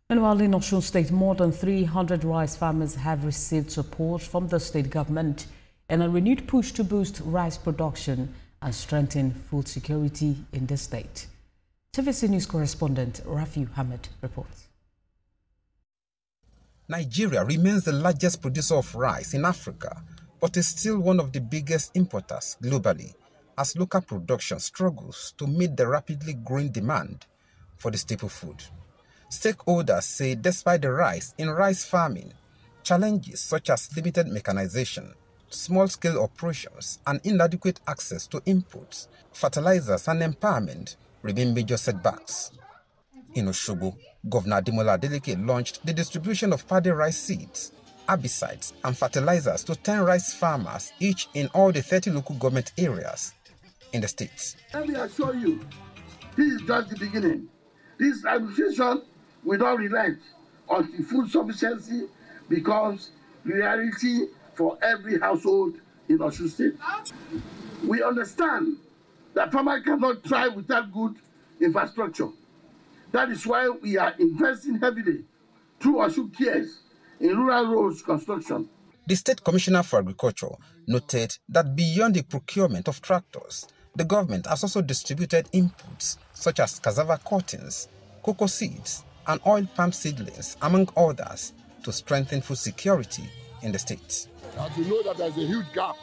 And while in Osun State, more than 300 rice farmers have received support from the state government in a renewed push to boost rice production and strengthen food security in the state. TVC News correspondent Rafiu Ahmed reports. Nigeria remains the largest producer of rice in Africa, but is still one of the biggest importers globally, as local production struggles to meet the rapidly growing demand for the staple food. Stakeholders say despite the rise in rice farming, challenges such as limited mechanization, small-scale operations, and inadequate access to inputs, fertilizers, and empowerment remain major setbacks. In Osogbo, Governor Ademola Adeleke launched the distribution of paddy rice seeds, herbicides, and fertilizers to 10 rice farmers, each in all the 30 local government areas in the state. Let me assure you, this is just the beginning. This administration will not relent until food sufficiency becomes reality for every household in Osun State. We understand that farmers cannot thrive without good infrastructure. That is why we are investing heavily through Osun Cares in rural roads construction. The State Commissioner for Agriculture noted that beyond the procurement of tractors, the government has also distributed inputs such as cassava cuttings, cocoa seeds, and oil palm seedlings, among others, to strengthen food security in the state. As you know that there's a huge gap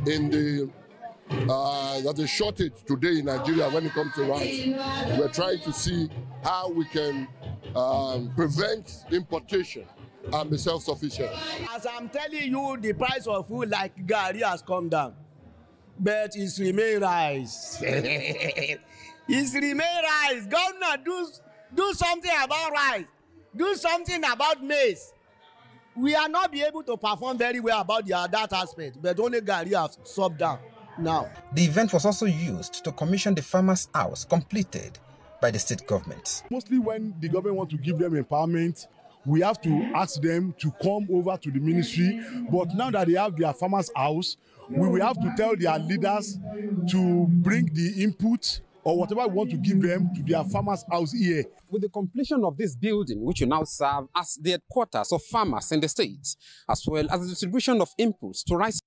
in there's a shortage today in Nigeria when it comes to rice. We're trying to see how we can prevent importation and be self-sufficient. As I'm telling you, the price of food like garri has come down, but it's remain rice. It's remain rice. Governor, do something about rice. Do something about maize. We are not be able to perform very well about that aspect, but only garri has sold down now. The event was also used to commission the farmers' house completed by the state government. Mostly when the government wants to give them empowerment, we have to ask them to come over to the ministry. But now that they have their farmers' house, we will have to tell their leaders to bring the input or whatever we want to give them to their farmers' house here. With the completion of this building, which will now serve as the headquarters of farmers in the state, as well as the distribution of inputs to rice